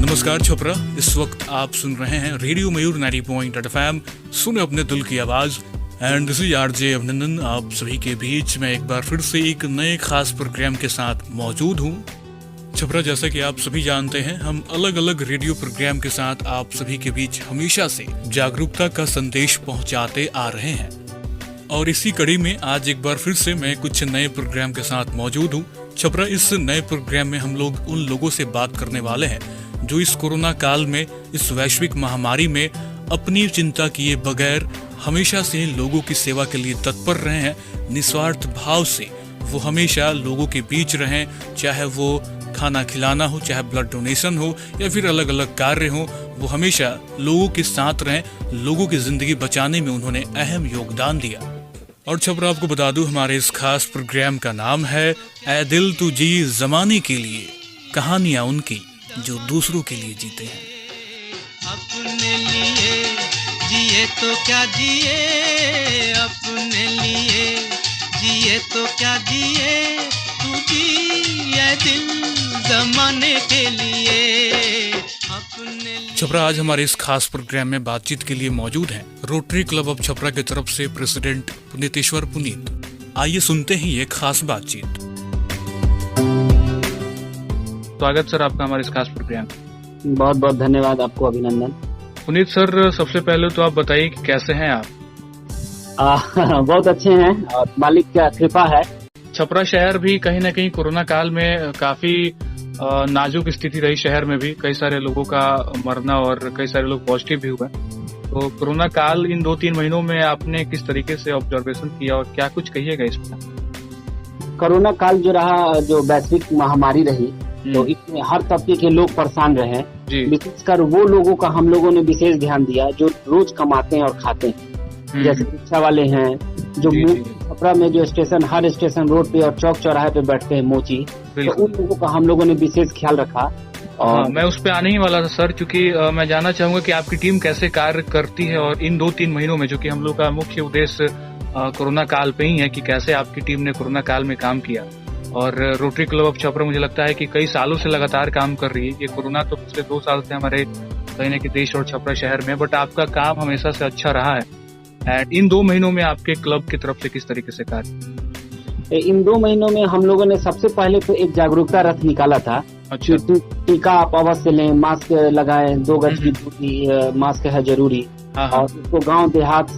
नमस्कार छपरा, इस वक्त आप सुन रहे हैं रेडियो मयूर 90.8 FM। सुने अपने दिल की आवाज। एंड दिस इज आरजे अभिनंदन। आप सभी के बीच में एक बार फिर से एक नए खास प्रोग्राम के साथ मौजूद हूँ। छपरा, जैसा कि आप सभी जानते हैं, हम अलग अलग रेडियो प्रोग्राम के साथ आप सभी के बीच हमेशा से जागरूकता का संदेश पहुंचाते आ रहे हैं। और इसी कड़ी में आज एक बार फिर से मैं कुछ नए प्रोग्राम के साथ मौजूद हूँ। छपरा, इस नए प्रोग्राम में हम लोग उन लोगों से बात करने वाले हैं जो इस कोरोना काल में, इस वैश्विक महामारी में अपनी चिंता किए बगैर हमेशा से लोगों की सेवा के लिए तत्पर रहे हैं। निस्वार्थ भाव से वो हमेशा लोगों के बीच रहें, चाहे वो खाना खिलाना हो, चाहे ब्लड डोनेशन हो या फिर अलग अलग कार्य हो, वो हमेशा लोगों के साथ रहें। लोगों की जिंदगी बचाने में उन्होंने अहम योगदान दिया। और छपरा, आपको बता दूं, हमारे इस खास प्रोग्राम का नाम है ऐ दिल तू जी जमाने के लिए, कहानियां उनकी जो दूसरों के लिए जीते हैं। अपने लिए जिए तो क्या जिए, अपने लिए जिए तो क्या जिए, तू जिए दिल जमाने के लिए, अपने लिए। छपरा, आज हमारे इस खास प्रोग्राम में बातचीत के लिए मौजूद हैं रोटरी क्लब ऑफ छपरा की तरफ से प्रेसिडेंट पुनीतेश्वर पुनीत। आइए सुनते हैं ये खास बातचीत। स्वागत सर आपका हमारे इस खास प्रोग्राम। बहुत बहुत धन्यवाद आपको अभिनंदन। पुनीत सर, सबसे पहले तो आप बताइए कि कैसे हैं आप? बहुत अच्छे हैं और मालिक का कृपा है। छपरा शहर भी कहीं ना कहीं कोरोना काल में काफी नाजुक स्थिति रही। शहर में भी कई सारे लोगों का मरना और कई सारे लोग पॉजिटिव भी हुए। तो कोरोना काल इन 2-3 महीनों में आपने किस तरीके से ऑब्जर्वेशन किया और क्या कुछ कहिएगा इस पर? कोरोना काल जो रहा, जो वैश्विक महामारी रही, तो इसमें हर तबके के लोग परेशान रहे। विशेषकर वो लोगों का हम लोगों ने विशेष ध्यान दिया जो रोज कमाते हैं और खाते हैं। जैसे रिक्शा वाले हैं, जो छपरा में जो स्टेशन, हर स्टेशन रोड पे और चौक चौराहे पे बैठते हैं मोची, तो उन लोगों का हम लोगों ने विशेष ख्याल रखा। और मैं उस पे आने ही वाला था सर, क्योंकि मैं जानना चाहूंगा कि आपकी टीम कैसे कार्य करती है और इन 2-3 महीनों में, जो कि हम लोग का मुख्य उद्देश्य कोरोना काल पे ही है, कि कैसे आपकी टीम ने कोरोना काल में काम किया। और रोटरी क्लब ऑफ छपरा मुझे लगता है कि कई सालों से लगातार काम कर रही है। ये कोरोना तो पिछले 2 साल से हमारे कहीं ना कहीं देश और छपरा शहर में, बट आपका काम हमेशा से अच्छा रहा है। एंड इन 2 महीनों में आपके क्लब की तरफ से किस तरीके से कार्य? इन 2 महीनों में हम लोगों ने सबसे पहले तो एक जागरूकता रथ निकाला था। अच्छा। टीका आप अवश्य लें, मास्क लगाएं, 2 गज की दूरी, मास्क है जरूरी। और इसको गांव देहात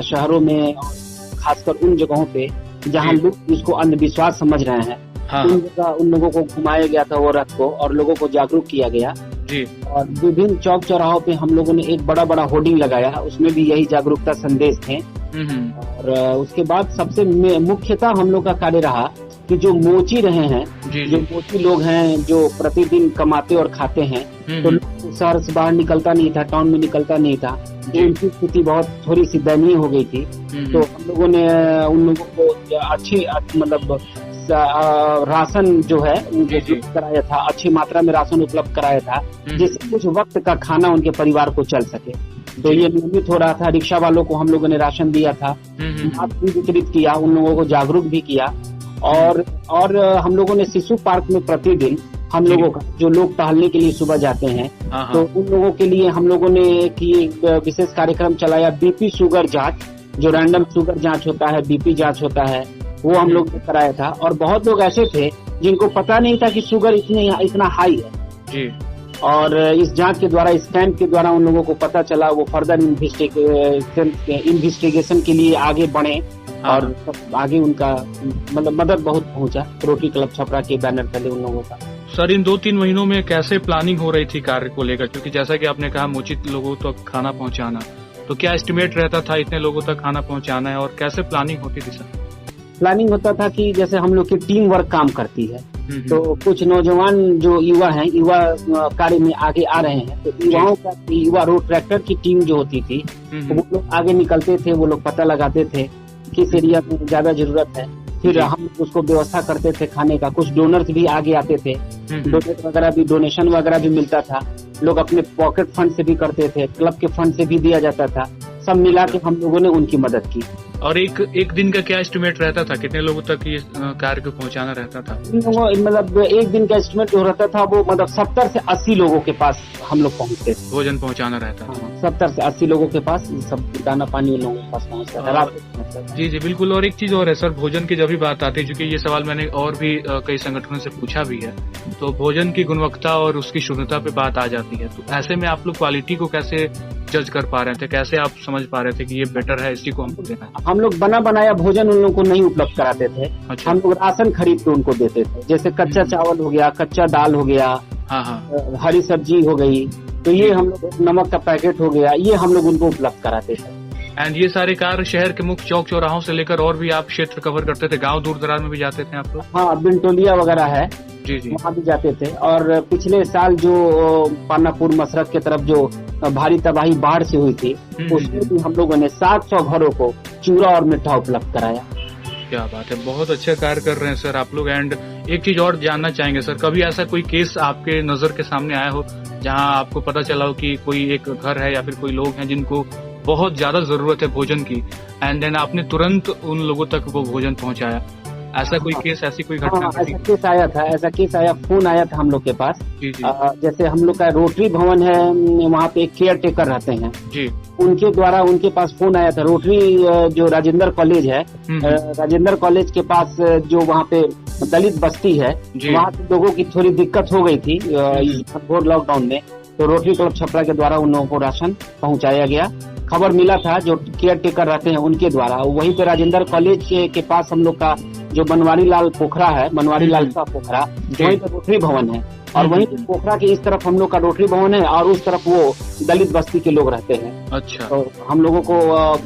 शहरों में, खासकर उन जगहों पे जहाँ लोग इसको अंधविश्वास समझ रहे हैं, उन लोगों को घुमाया गया था वो रथ को और लोगों को जागरूक किया गया जी। और विभिन्न चौक चौराहों पे हम लोगों ने एक बड़ा बड़ा होर्डिंग लगाया, उसमें भी यही जागरूकता संदेश थे। और उसके बाद सबसे मुख्यतः हम लोग का कार्य रहा कि जो मोची रहे हैं, जो मोची लोग हैं, जो प्रतिदिन कमाते और खाते हैं, तो शहर से बाहर निकलता नहीं था, टाउन में निकलता नहीं था, उनकी स्थिति बहुत थोड़ी सी दयनीय हो गई थी। तो हम लोगों ने उन लोगों को अच्छी, मतलब राशन जो है उनको उपलब्ध कराया था, अच्छी मात्रा में राशन उपलब्ध कराया था, जिससे कुछ वक्त का खाना उनके परिवार को चल सके। तो ये नियमित हो रहा था। रिक्शा वालों को हम लोगों ने राशन दिया था, मास्क भी वितरित किया, उन लोगों को जागरूक भी किया। और हम लोगों ने शिशु पार्क में प्रतिदिन हम लोगों का, जो लोग टहलने के लिए सुबह जाते हैं, तो उन लोगों के लिए हम लोगों ने एक विशेष कार्यक्रम चलाया, बीपी शुगर जांच, जो रैंडम शुगर जांच होता है, बीपी जांच होता है, वो हम लोग ने कराया था। और बहुत लोग ऐसे थे जिनको पता नहीं था कि शुगर इतना हाई है जी। और इस जांच के द्वारा, इस कैंप के द्वारा उन लोगों को पता चला, वो फर्दर इन्वेस्टिगेशन के लिए आगे बढ़े और आगे उनका मतलब मदद बहुत पहुंचा रोटरी क्लब छपरा के बैनर तले उन लोगों का। सर, इन 2-3 महीनों में कैसे प्लानिंग हो रही थी कार्य को लेकर? क्योंकि जैसा कि आपने कहा उचित लोगों तक खाना पहुंचाना, तो क्या एस्टिमेट रहता था इतने लोगों तक खाना पहुंचाना है और कैसे प्लानिंग होती थी सर? प्लानिंग होता था कि जैसे हम लोग की टीम वर्क काम करती है, तो कुछ नौजवान जो युवा हैं, युवा कार्य में आगे आ रहे हैं, तो युवाओं का, युवा रोड ट्रैक्टर की टीम जो होती थी, तो वो लोग आगे निकलते थे, वो लोग पता लगाते थे किस एरिया में ज्यादा जरूरत है, फिर हम उसको व्यवस्था करते थे खाने का। कुछ डोनर्स भी आगे आते थे, डोनेट वगैरह भी, डोनेशन वगैरह भी मिलता था। लोग अपने पॉकेट फंड से भी करते थे, क्लब के फंड से भी दिया जाता था। सब मिला के हम लोगों ने उनकी मदद की। और एक दिन का क्या एस्टिमेट रहता था, कितने लोगों तक ये कार्य को पहुंचाना रहता था? मतलब एक दिन का एस्टिमेट जो रहता था वो मतलब 70 से 80 लोगों के पास हम लोग पहुंचते थे, भोजन पहुंचाना रहता था। 70 से 80 लोगों के पास सब दाना पानी उन लोगों के पास पहुंचता था रात को। जी जी बिल्कुल। और एक चीज और है सर, भोजन की जब भी बात आती है, क्योंकि ये सवाल मैंने और भी कई संगठनों से पूछा भी है, तो भोजन की गुणवत्ता और उसकी शुद्धता पे बात आ जाती है। तो ऐसे में आप लोग क्वालिटी को कैसे जज कर पा रहे थे, कैसे आप समझ पा रहे थे कि ये बेटर है, इसी को हमको देना है? हम लोग बना बनाया भोजन उन लोगों को नहीं उपलब्ध कराते थे। अच्छा। हम लोग राशन खरीद के उनको देते थे, जैसे कच्चा चावल हो गया, कच्चा दाल हो गया, हरी सब्जी हो गई, तो ये हम लोग, नमक का पैकेट हो गया, ये हम लोग उनको उपलब्ध कराते थे। एंड ये सारे कार्य शहर के मुख्य चौक चौराहों से लेकर और भी आप क्षेत्र कवर करते थे, गांव दूर दराज में भी जाते थे आप लोग? हाँ, बिनटोलिया वगैरह है, जी जी, वहाँ भी जाते थे। और पिछले साल जो पानापुर मसरत की तरफ जो भारी तबाही बाढ़ से हुई थी, उसमें भी हम लोगों ने 700 घरों को चूरा और मिठा उपलब्ध कराया। क्या बात है, बहुत अच्छा कार्य कर रहे हैं सर आप लोग। एंड एक चीज और जानना चाहेंगे सर, कभी ऐसा कोई केस आपके नजर के सामने आया हो जहां आपको पता चला हो कि कोई एक घर है या फिर कोई लोग हैं जिनको बहुत ज्यादा जरूरत है भोजन की, एंड देन आपने तुरंत उन लोगों तक वो भोजन पहुंचाया? ऐसा कोई केस, ऐसी कोई घटना? ऐसा केस आया था, फोन आया था हम लोग के पास। जी जी। जैसे हम लोग का रोटरी भवन है, वहाँ पे एक केयर टेकर रहते हैं जी, उनके द्वारा उनके पास फोन आया था। रोटरी जो राजेंद्र कॉलेज है, राजेंद्र कॉलेज के पास जो वहाँ पे दलित बस्ती है, वहाँ के लोगों की थोड़ी दिक्कत हो गई थी घोर लॉकडाउन में, तो रोटरी क्लब छपरा के द्वारा उन लोगों को राशन पहुँचाया गया। खबर मिला था जो केयर टेकर रहते हैं उनके द्वारा। वहीं पे राजेंद्र कॉलेज के पास हम लोग का जो बनवारी लाल पोखरा है, बनवारी लाल का पोखरा, वहीं पे रोटरी भवन है, और वहीं पे पोखरा के इस तरफ हम लोग का रोटरी भवन है, और उस तरफ वो दलित बस्ती के लोग रहते हैं। अच्छा। तो हम लोगों को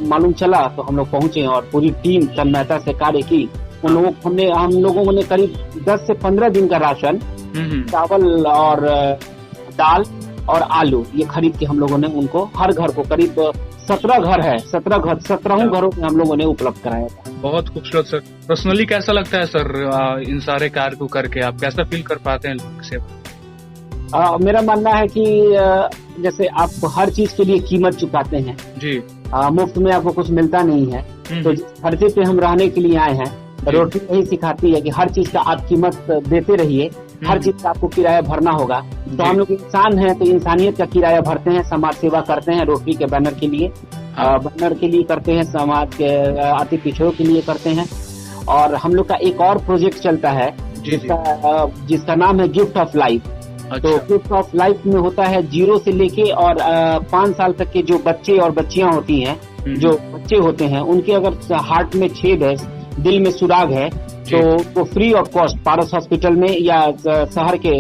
मालूम चला तो हम लोग पहुंचे और पूरी टीम तन्मयता से कार्य की। उन लोगों हम लोगों ने करीब 10 से 15 दिन का राशन, चावल और दाल और आलू, ये खरीद के हम लोगों ने उनको हर घर को, करीब 17 घर है, 17 घरों में हम लोगों ने उपलब्ध कराया था। बहुत खूबसूरत सर। पर्सनली कैसा लगता है सर इन सारे कार्य को करके, आप कैसा फील कर पाते हैं लोगों से? मेरा मानना है कि जैसे आप हर चीज के लिए कीमत चुकाते हैं जी, मुफ्त में आपको कुछ मिलता नहीं है, तो जिस खर्चे पे हम रहने के लिए आए हैं, रोटी यही सिखाती है कि हर चीज का आप कीमत देते रहिए, हर चीज का आपको किराया भरना होगा। तो हम लोग इंसान हैं, तो इंसानियत का किराया भरते हैं, समाज सेवा करते हैं, रोटी के बैनर के लिए, करते हैं, समाज के अति पिछड़ों के लिए करते हैं। और हम लोग का एक और प्रोजेक्ट चलता है जिसका नाम है गिफ्ट ऑफ लाइफ। तो गिफ्ट ऑफ लाइफ में होता है 0 से लेके और 5 साल तक के जो बच्चे और बच्चियां होती हैं, जो बच्चे होते हैं, उनके अगर हार्ट में छेद है, दिल में सुराग है, तो वो free of cost Paras hospital में या शहर के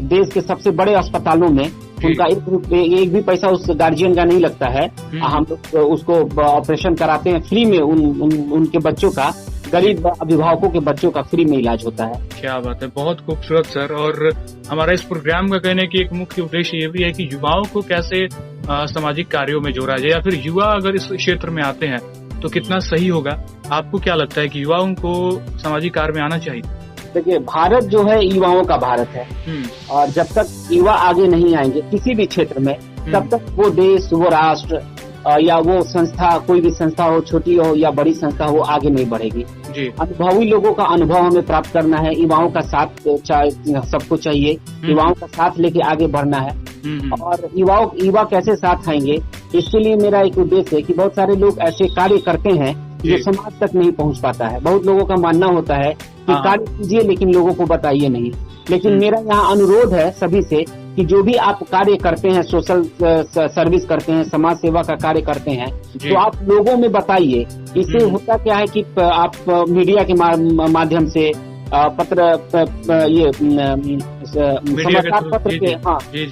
देश के सबसे बड़े अस्पतालों में उनका एक भी पैसा उस गार्जियन का नहीं लगता है। हम लोग उसको ऑपरेशन कराते हैं फ्री में, उनके बच्चों का, गरीब अभिभावकों के बच्चों का फ्री में इलाज होता है। क्या बात है, बहुत खूबसूरत सर। और हमारा इस प्रोग्राम का कहने की एक मुख्य उद्देश्य ये भी है कि युवाओं को कैसे सामाजिक कार्यों में जोड़ा जाए, या फिर युवा अगर इस क्षेत्र में आते हैं तो कितना सही होगा। आपको क्या लगता है कि युवाओं को सामाजिक कार्य में आना चाहिए? देखिए, भारत जो है युवाओं का भारत है, और जब तक युवा आगे नहीं आएंगे किसी भी क्षेत्र में, तब तक वो देश, वो राष्ट्र या वो संस्था, कोई भी संस्था हो, छोटी हो या बड़ी संस्था हो, आगे नहीं बढ़ेगी। अनुभवी लोगों का अनुभव हमें प्राप्त करना है, युवाओं का साथ सबको चाहिए, युवाओं का साथ लेके आगे बढ़ना है। और युवा कैसे साथ आएंगे, इसके लिए मेरा एक उद्देश्य है कि बहुत सारे लोग ऐसे कार्य करते हैं जो समाज तक नहीं पहुंच पाता है। बहुत लोगों का मानना होता है कि कार्य कीजिए लेकिन लोगों को बताइए नहीं। लेकिन मेरा यहाँ अनुरोध है सभी से कि जो भी आप कार्य करते हैं, सोशल सर्विस करते हैं, समाज सेवा का कार्य करते हैं, तो आप लोगों में बताइए। इससे होता क्या है कि आप मीडिया के माध्यम से,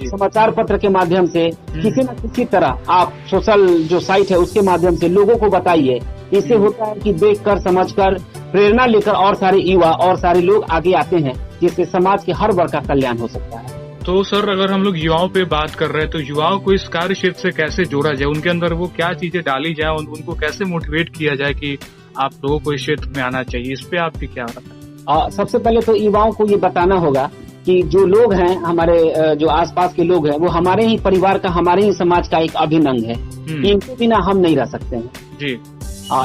समाचार पत्र के माध्यम से, किसी न किसी तरह आप सोशल जो साइट है उसके माध्यम से लोगों को बताइए। इससे होता है कि देखकर, समझकर, प्रेरणा लेकर और सारे युवा और सारे लोग आगे आते हैं, जिससे समाज के हर वर्ग का कल्याण हो सकता है। तो सर, अगर हम लोग युवाओं पे बात कर रहे हैं, तो युवाओं को इस कार्य क्षेत्र से कैसे जोड़ा जाए, उनके अंदर वो क्या चीजें डाली जाए, उनको कैसे मोटिवेट किया जाए कि आप लोगों को इस क्षेत्र में आना चाहिए, इस पे आपकी क्या राय है? सबसे पहले तो युवाओं को ये बताना होगा कि जो लोग हैं, हमारे जो आसपास के लोग हैं, वो हमारे ही परिवार का, हमारे ही समाज का एक अभिन्न अंग है। इनके बिना हम नहीं रह सकते हैं जी।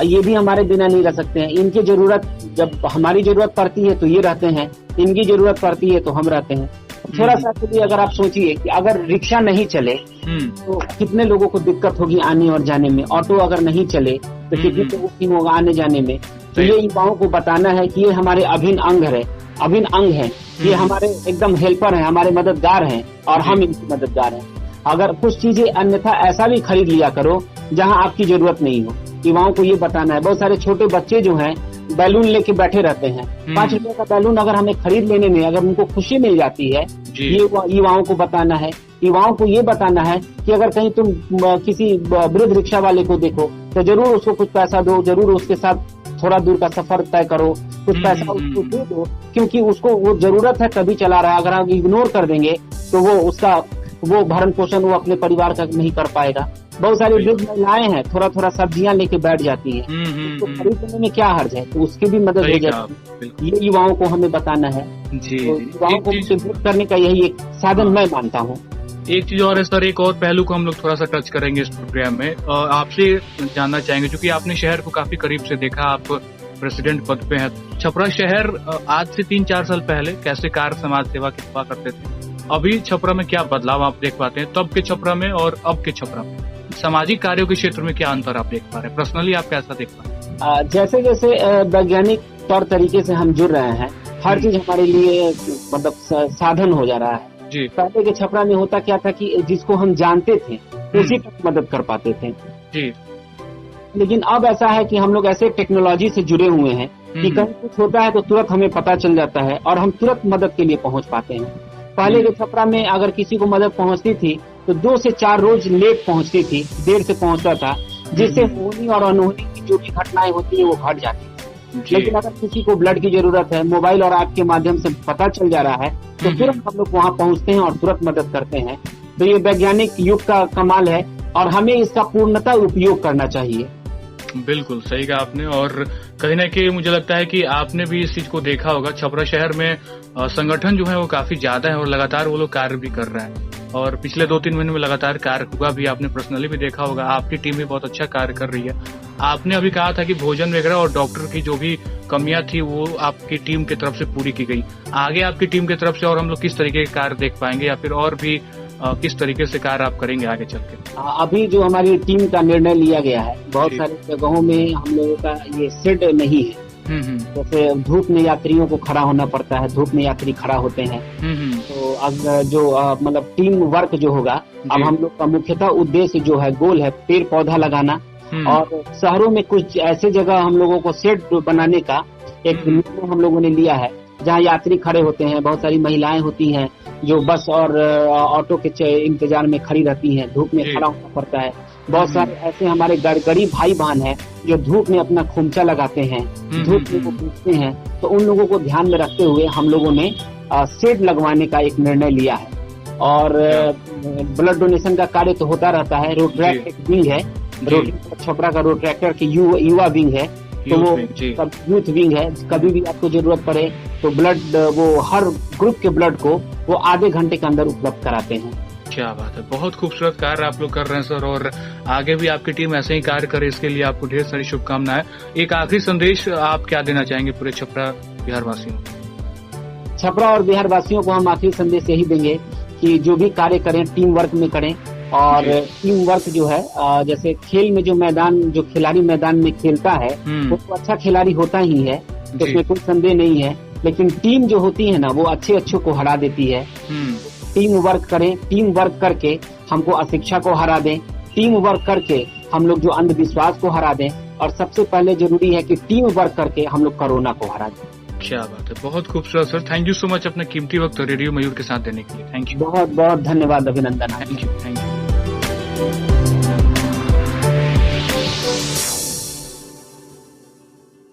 ये भी हमारे बिना नहीं रह सकते हैं। इनकी जरूरत, जब हमारी जरूरत पड़ती है तो ये रहते हैं, इनकी जरूरत पड़ती है तो हम रहते हैं। थोड़ा सा भी अगर आप सोचिए कि अगर रिक्शा नहीं चले तो कितने लोगों को दिक्कत होगी आने और जाने में, ऑटो अगर नहीं चले तो कितने लोगों की होगा आने जाने में। तो ये युवाओं को बताना है कि ये हमारे अभिन्न अंग है, ये हमारे एकदम हेल्पर हैं, हमारे मददगार हैं और हम इनकी मददगार हैं। अगर कुछ चीजें अन्यथा ऐसा भी खरीद लिया करो जहां आपकी जरूरत नहीं हो, युवाओं को ये बताना है। बहुत सारे छोटे बच्चे जो हैं बैलून लेके बैठे रहते हैं, 5 रुपए का बैलून अगर हमें खरीद लेने में अगर उनको खुशी मिल जाती है, ये युवाओं को बताना है। युवाओं को ये बताना है कि अगर कहीं तुम किसी वृद्ध रिक्शा वाले को देखो तो जरूर उसको कुछ पैसा दो, जरूर उसके साथ थोड़ा दूर का सफर तय करो, कुछ पैसा उसको दे दो, क्योंकि उसको वो जरूरत है तभी चला रहा है। अगर आप इग्नोर कर देंगे तो वो भरण पोषण वो अपने परिवार का नहीं कर पाएगा। बहुत सारी वृद्ध महिलाएं हैं, थोड़ा सब्जियां लेके बैठ जाती हैं, तो खरीदने में क्या हर्ज है, तो उसकी भी मदद हो जाती है। ये युवाओं को हमें बताना है। तो युवाओं को मोटिवेट करने का यही एक साधन मैं मानता हूँ। एक चीज और है सर, एक और पहलू को हम लोग थोड़ा सा टच करेंगे इस प्रोग्राम में। आपसे जानना चाहेंगे, क्योंकि आपने शहर को काफी करीब से देखा, आप प्रेसिडेंट पद पे हैं। छपरा शहर आज से 3-4 साल पहले कैसे कार्य समाज सेवा के हुआ करते थे, अभी छपरा में क्या बदलाव आप देख पाते हैं, तब के छपरा में और अब के छपरा में सामाजिक कार्यों के क्षेत्र में क्या अंतर आप देख पा रहे हैं? पर्सनली आप कैसा देख पा रहे हैं? जैसे जैसे वैज्ञानिक तौर तरीके से हम जुड़ रहे हैं, हर चीज हमारे लिए मतलब साधन हो जा रहा है। जी। पहले के छपरा में होता क्या था कि जिसको हम जानते थे उसी तक मदद कर पाते थे जी। लेकिन अब ऐसा है कि हम लोग ऐसे टेक्नोलॉजी से जुड़े हुए हैं कि कहीं कुछ होता है तो तुरंत हमें पता चल जाता है और हम तुरंत मदद के लिए पहुंच पाते हैं। पहले के छपरा में अगर किसी को मदद पहुंचती थी तो 2 से 4 रोज लेट पहुंचती थी, देर से पहुंचता था, जिससे होनी और अनहोनी की जो भी घटनाएं होती है वो घट जाती है। लेकिन अगर किसी को ब्लड की जरूरत है, मोबाइल और ऐप के माध्यम से पता चल जा रहा है तो तुरंत हम लोग वहाँ पहुँचते हैं और तुरंत मदद करते हैं। तो ये वैज्ञानिक युग का कमाल है और हमें इसका पूर्णतः उपयोग करना चाहिए। बिल्कुल सही कहा आपने, और कहीं ना कहीं मुझे लगता है कि आपने भी इस चीज को देखा होगा। छपरा शहर में संगठन जो है वो काफी ज्यादा है और लगातार वो लोग कार्य भी कर रहे हैं, और पिछले 2-3 महीने में लगातार कार्य हुआ भी, आपने पर्सनली भी देखा होगा। आपकी टीम भी बहुत अच्छा कार्य कर रही है। आपने अभी कहा था कि भोजन वगैरह और डॉक्टर की जो भी कमियां थी वो आपकी टीम की तरफ से पूरी की गई। आगे आपकी टीम की तरफ से और हम लोग किस तरीके के कार्य देख पाएंगे, या फिर और भी किस तरीके से कार्य आप करेंगे आगे चल के? अभी जो हमारी टीम का निर्णय लिया गया है, बहुत सारी जगहों में हम लोगों का ये शेड नहीं है। जैसे धूप में यात्रियों को खड़ा होना पड़ता है, धूप में यात्री खड़ा होते हैं। तो अब जो मतलब टीम वर्क जो होगा, अब हम लोग का मुख्यतः उद्देश्य जो है, गोल है पेड़ पौधा लगाना। और शहरों में कुछ ऐसे जगह हम लोगों को शेड बनाने का एक निर्णय हम लोगों ने लिया है, जहाँ यात्री खड़े होते हैं। बहुत सारी महिलाएं होती हैं जो बस और ऑटो के इंतजार में खड़ी रहती हैं, धूप में खड़ा होना पड़ता है। बहुत सारे ऐसे हमारे गरीब भाई बहन हैं जो धूप में अपना खोमचा लगाते हैं, धूप में वो पूछते हैं। तो उन लोगों को ध्यान में रखते हुए हम लोगों ने शेड लगवाने का एक निर्णय लिया है। और ब्लड डोनेशन का कार्य तो होता रहता है। रोटरैक्ट एक विंग है, छपरा का रोटरैक्टर की युवा विंग है, तो वो यूथ विंग है। कभी भी आपको जरूरत पड़े तो ब्लड, वो हर ग्रुप के ब्लड को वो आधे घंटे के अंदर उपलब्ध कराते हैं। क्या बात है, बहुत खूबसूरत कार्य आप लोग कर रहे हैं सर, और आगे भी आपकी टीम ऐसे ही कार्य करे, इसके लिए आपको ढेर सारी शुभकामनाएं। एक आखिरी संदेश आप क्या देना चाहेंगे पूरे छपरा बिहार वासियों? छपरा और बिहार वासियों को हम आखिरी संदेश यही देंगे कि जो भी कार्य करें टीम वर्क में करें। और टीम वर्क जो है, जैसे खेल में जो मैदान, जो खिलाड़ी मैदान में खेलता है वो तो अच्छा खिलाड़ी होता ही है, तो उसमें कोई संदेह नहीं है। लेकिन टीम जो होती है ना, वो अच्छे को हरा देती है। टीम वर्क करें, टीम वर्क करके हमको अशिक्षा को हरा दें, टीम वर्क करके हम लोग जो अंधविश्वास को हरा दें, और सबसे पहले जरूरी है कि टीम वर्क करके हम लोग कोरोना को हरा दें। क्या बात है, बहुत खूबसूरत sir. Thank you so much अपना कीमती वक्त रेडियो मयूर के साथ देने के लिए। थैंक यू, बहुत बहुत धन्यवाद, अभिनंदन। Thank you.